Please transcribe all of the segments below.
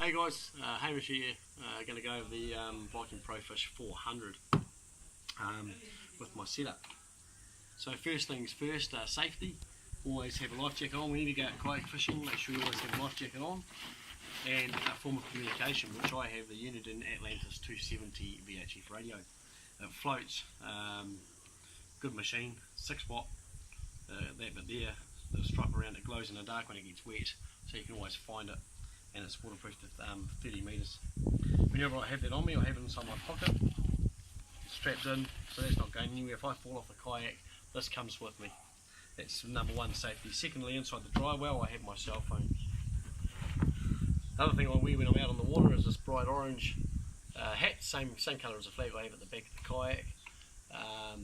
Hey guys, Hamish here, going to go over the Viking Profish 400 with my setup. So first things first, safety. Always have a life jacket on. When you go out kayak fishing, make sure you always have a life jacket on. And a form of communication, which I have the Untitled Atlantis 270 VHF radio. It floats, good machine, 6 watt, that bit there, the stripe around it glows in the dark when it gets wet, so you can always find it. And it's waterproof to 30 metres. Whenever I have that on me, I have it inside my pocket, strapped in, so that's not going anywhere. If I fall off the kayak, this comes with me. That's number one, safety. Secondly, inside the dry well, I have my cell phone. Other thing I wear when I'm out on the water is this bright orange hat, same colour as the flag I have at the back of the kayak.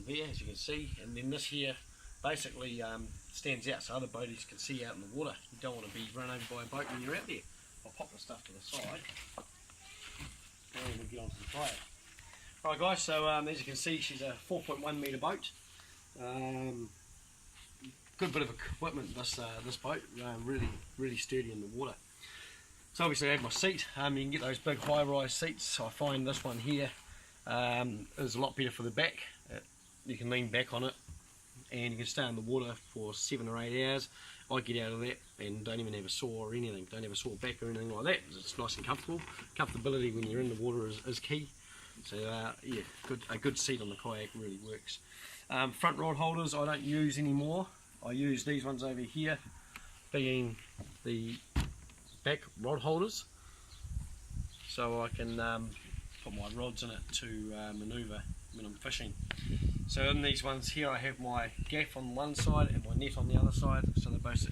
There, as you can see, and then this here basically stands out so other boaties can see out in the water. You don't want to be run over by a boat when you're out there. I'll pop the stuff to the side and we'll get onto the kayak. Alright guys, so as you can see, she's a 4.1 metre boat. Good bit of equipment, this boat, really sturdy in the water. So obviously I have my seat. You can get those big high-rise seats. I find this one here is a lot better for the back. You can lean back on it and you can stay in the water for 7 or 8 hours. I get out of that and don't even have a sore or anything, don't have a sore back or anything like that. It's nice and comfortable. Comfortability when you're in the water is key. So yeah, a good seat on the kayak really works. Front rod holders I don't use anymore. I use these ones over here, being the back rod holders, so I can put my rods in it to manoeuvre when I'm fishing. So in these ones here I have my gaff on one side and my net on the other side, so they're both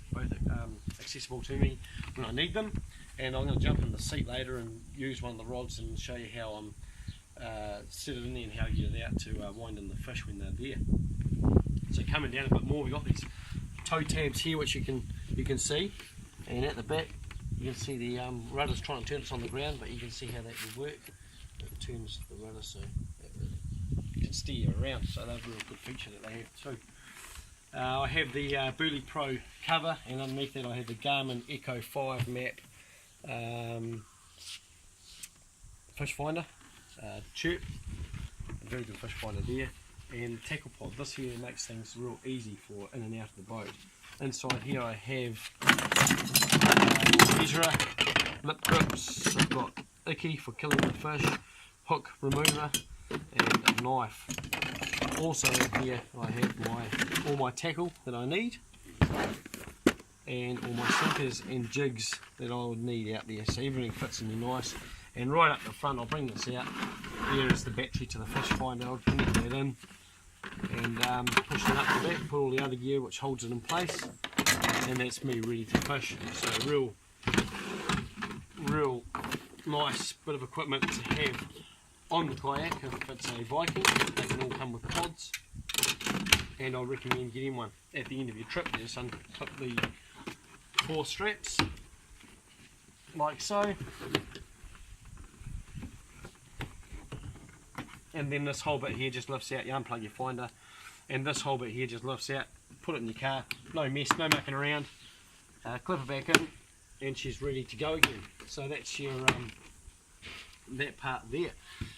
accessible to me when I need them. And I'm going to jump in the seat later and use one of the rods and show you how I'm set it in there and how you get it out to wind in the fish when they're there. So coming down a bit more, we've got these toe tabs here which you can see, and at the back you can see the rudder's trying to turn us on the ground, but you can see how that will work. It turns the rudder so you can steer you around, so that's a real good feature that they have too. I have the Burley Pro cover, and underneath that I have the Garmin Echo 5 map fish finder, chirp, a very good fish finder there, and tackle pod. This here makes things real easy for in and out of the boat. Inside here I have measurer, lip grips, I've got icky for killing the fish, hook remover, and a knife. Also here I have all my tackle that I need, and all my sinkers and jigs that I would need out there, so everything fits in there nice. And right up the front, I'll bring this out, there is the battery to the fish finder. I'll connect that in and push it up the back, put all the other gear which holds it in place, and that's me ready to fish. So real nice bit of equipment to have on the kayak. If it's a Viking, they can all come with pods, and I recommend getting one at the end of your trip. You just unclip the 4 straps like so, and then this whole bit here just lifts out. You unplug your finder and this whole bit here just lifts out, put it in your car, no mess, no mucking around, clip it back in and she's ready to go again. So that's your that part there.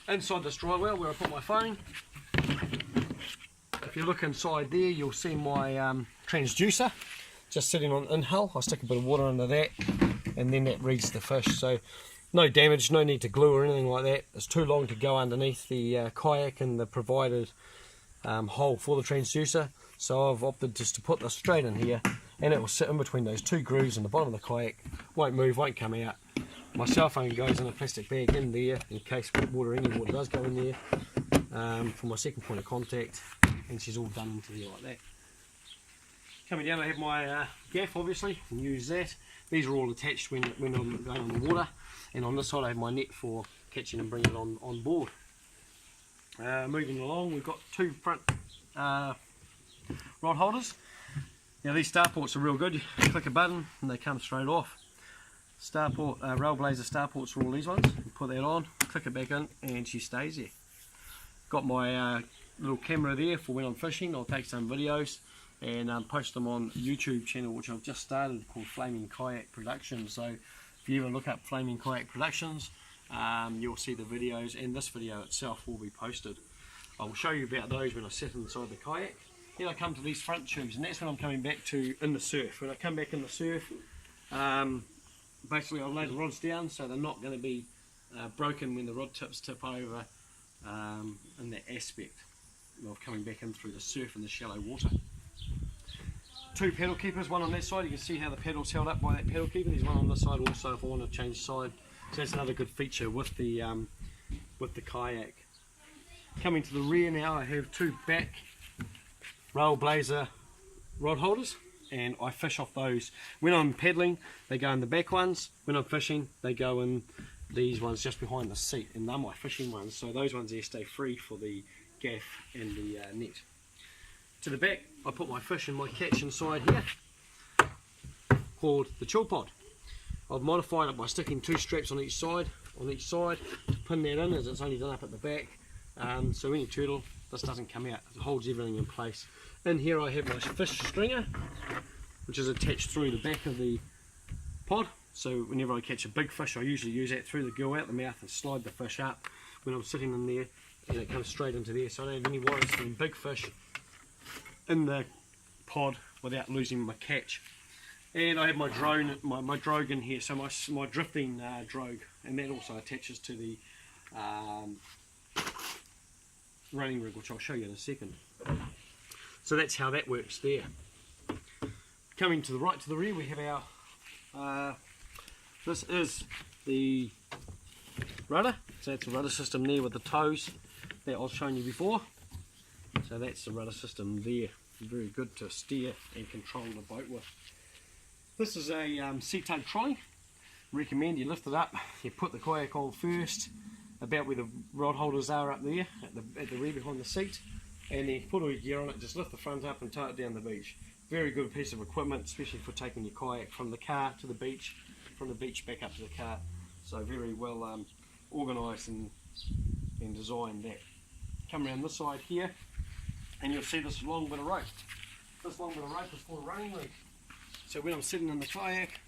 Inside this dry well where I put my phone, if you look inside there you'll see my transducer just sitting on inhale. I stick a bit of water under that and then that reads the fish. So no damage, no need to glue or anything like that. It's too long to go underneath the kayak and the provided hole for the transducer, so I've opted just to put this straight in here, and it will sit in between those 2 grooves in the bottom of the kayak, won't move, won't come out. My cell phone goes in a plastic bag in there in case any water does go in there, for my second point of contact, and she's all done into there like that. Coming down I have my gaff obviously, and use that. These are all attached when I'm going on the water, and on this side I have my net for catching and bringing it on board. Moving along, we've got 2 front rod holders. Now these starports are real good. You click a button and they come straight off. Starport, Railblazer starports are all these ones. You put that on, click it back in, and she stays there. Got my little camera there for when I'm fishing. I'll take some videos and post them on YouTube channel which I've just started called Flaming Kayak Production. So If you ever look up Flaming Kayak Productions, you'll see the videos, and this video itself will be posted. I will show you about those when I sit inside the kayak. Then I come to these front tubes, and that's when I'm coming back to in the surf. When I come back in the surf, basically I've laid the rods down so they're not going to be broken when the rod tips tip over, in that aspect of coming back in through the surf in the shallow water. Two paddle keepers, one on that side. You can see how the paddle's held up by that paddle keeper. There's one on this side also if I want to change side. So that's another good feature with the kayak. Coming to the rear now, I have two back Rail Blazer rod holders, and I fish off those. When I'm paddling, they go in the back ones. When I'm fishing, they go in these ones just behind the seat, and they're my fishing ones. So those ones there stay free for the gaff and the net. To the back, I put my fish and my catch inside here, called the chill pod. I've modified it by sticking two straps on each side to pin that in, as it's only done up at the back. So when you turtle, this doesn't come out, it holds everything in place. In here I have my fish stringer, which is attached through the back of the pod. So whenever I catch a big fish, I usually use that through the gill out the mouth and slide the fish up when I'm sitting in there, and it comes straight into there. So I don't have any worries getting big fish in the pod without losing my catch. And I have my drone, my drogue in here, so my drifting drogue, and that also attaches to the running rig, which I'll show you in a second. So that's how that works there. Coming to the right to the rear, we have our this is the rudder. So that's the rudder system there with the toes that I was showing you before. So that's the rudder system there. Very good to steer and control the boat with. This is a sea tug trolley. Recommend you lift it up, you put the kayak on first, about where the rod holders are up there, at the rear behind the seat, and then put all your gear on it, just lift the front up and tow it down the beach. Very good piece of equipment, especially for taking your kayak from the car to the beach, from the beach back up to the car. So very well organised and designed that. Come around this side here, and you'll see this long bit of rope. This long bit of rope is for a running rig. So when I'm sitting in the kayak,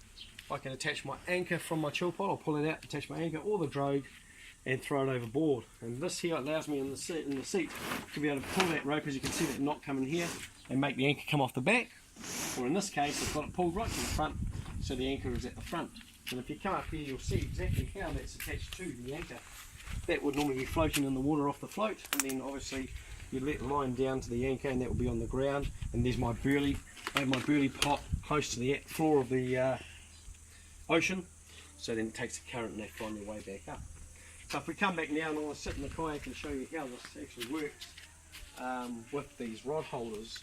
I can attach my anchor from my chill pod. I'll pull it out, attach my anchor or the drogue, and throw it overboard. And this here allows me in the seat to be able to pull that rope, as you can see that knot coming here, and make the anchor come off the back. Or in this case, I've got it pulled right to the front, so the anchor is at the front. And if you come up here, you'll see exactly how that's attached to the anchor. That would normally be floating in the water off the float, and then obviously you let the line down to the anchor, and that will be on the ground. And there's my burley. I have my burley pot close to the floor of the ocean, so then it takes the current and they find their way back up. So if we come back now and I want to sit in the kayak and show you how this actually works with these rod holders.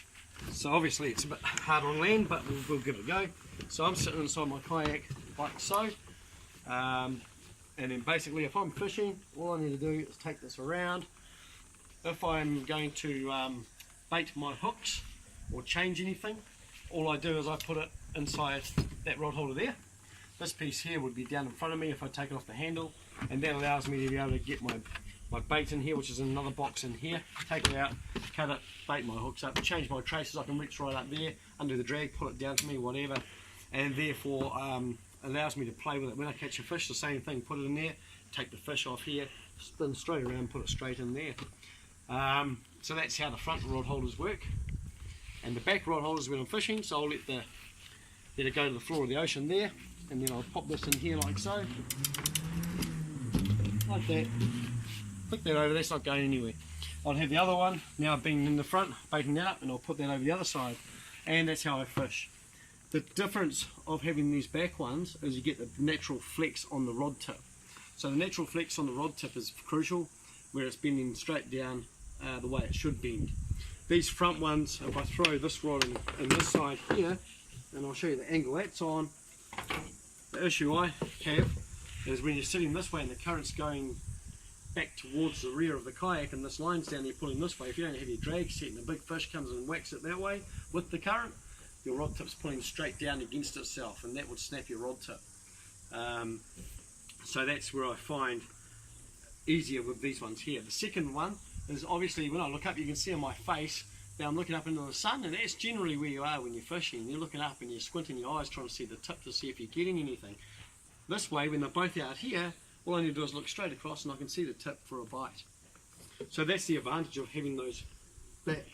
So obviously it's a bit hard on land, but we'll give it a go. So I'm sitting inside my kayak like so, and then basically if I'm fishing, all I need to do is take this around. If I'm going to bait my hooks or change anything, all I do is I put it inside that rod holder there. This piece here would be down in front of me if I take it off the handle, and that allows me to be able to get my bait in here, which is in another box in here. Take it out, cut it, bait my hooks up, change my traces. I can reach right up there, undo the drag, pull it down to me, whatever, and therefore allows me to play with it. When I catch a fish, the same thing, put it in there, take the fish off here, spin straight around, put it straight in there. So that's how the front rod holders work. And the back rod holders when I'm fishing, so I'll let it go to the floor of the ocean there, and then I'll pop this in here like so, like that. Flick that over, that's not going anywhere. I'll have the other one now being in the front, baiting that up, and I'll put that over the other side, and that's how I fish. The difference of having these back ones is you get the natural flex on the rod tip. So the natural flex on the rod tip is crucial, where it's bending straight down the way it should bend. These front ones, if I throw this rod in this side here, and I'll show you the angle that's on, the issue I have is when you're sitting this way and the current's going back towards the rear of the kayak and this line's down there pulling this way, if you don't have your drag set and a big fish comes and whacks it that way with the current, your rod tip's pulling straight down against itself, and that would snap your rod tip. So that's where I find easier with these ones here. The second one is obviously when I look up, you can see on my face that I'm looking up into the sun, and that's generally where you are when you're fishing. You're looking up and you're squinting your eyes trying to see the tip to see if you're getting anything. This way, when they're both out here, all I need to do is look straight across and I can see the tip for a bite. So that's the advantage of having those back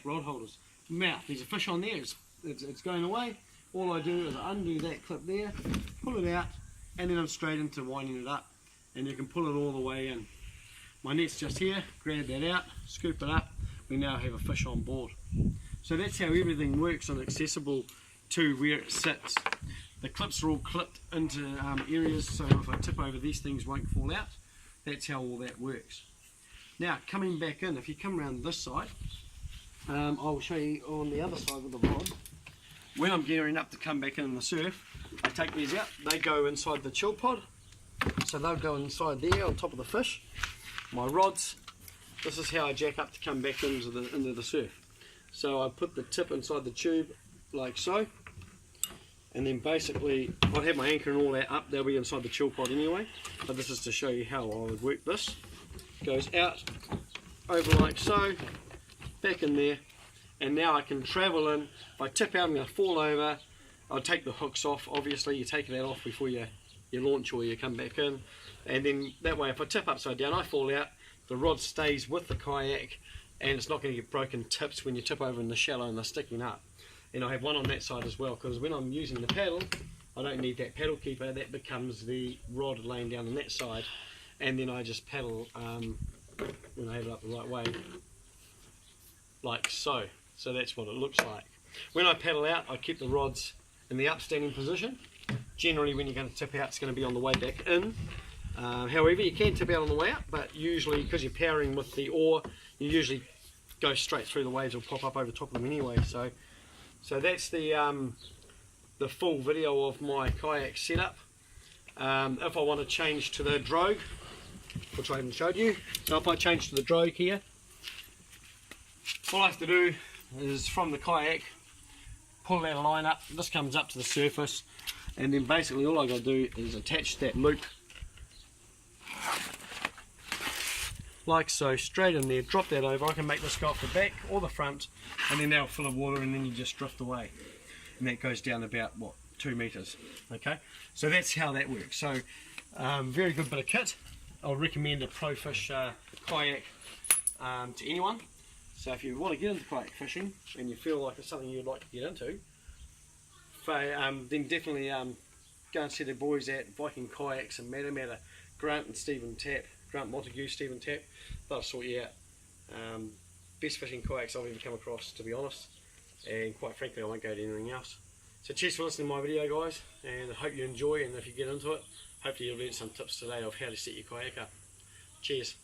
rod holders. Mouth, there's a fish on there, it's going away. All I do is I undo that clip there, pull it out, and then I'm straight into winding it up. And you can pull it all the way in. My net's just here, grab that out, scoop it up, we now have a fish on board. So that's how everything works and accessible to where it sits. The clips are all clipped into areas, so if I tip over, these things won't fall out. That's how all that works. Now, coming back in, if you come around this side, I'll show you on the other side with the rod. When I'm gearing up to come back in the surf, I take these out, they go inside the chill pod. So they'll go inside there on top of the fish. My rods, this is how I jack up to come back into the surf. So I put the tip inside the tube like so, and then basically I'd have my anchor and all that up, they'll be inside the chill pod anyway, but this is to show you how I would work this. Goes out, over like so, back in there, and now I can travel in. If I tip out, I'm going to fall over. I'll take the hooks off, obviously you take that off before you launch or you come back in, and then that way if I tip upside down I fall out, the rod stays with the kayak and it's not going to get broken tips when you tip over in the shallow and they're sticking up. And I have one on that side as well, because when I'm using the paddle I don't need that paddle keeper, that becomes the rod laying down on that side, and then I just paddle when I have it up the right way like so. So that's what it looks like. When I paddle out I keep the rods in the upstanding position. Generally when you're going to tip out it's going to be on the way back in. However, you can tip out on the way out, but usually because you're powering with the oar, you usually go straight through, the waves will pop up over top of them anyway. So that's the full video of my kayak setup. If I want to change to the drogue, which I haven't showed you, so if I change to the drogue here, all I have to do is from the kayak, pull that line up, this comes up to the surface, and then basically all I got to do is attach that loop like so, straight in there, drop that over. I can make this go off the back or the front, and then they'll fill of water and then you just drift away, and that goes down about what, 2 meters. Okay, so that's how that works. So very good bit of kit. I'll recommend a profish kayak to anyone. So if you want to get into kayak fishing and you feel like it's something you'd like to get into, then definitely go and see the boys at Viking Kayaks and Matamata, Grant Montague, Stephen Tapp. They'll sort you out. Best fishing kayaks I've ever come across, to be honest, and quite frankly I won't go to anything else. So cheers for listening to my video, guys, and I hope you enjoy, and if you get into it, hopefully you'll learn some tips today of how to set your kayak up. Cheers.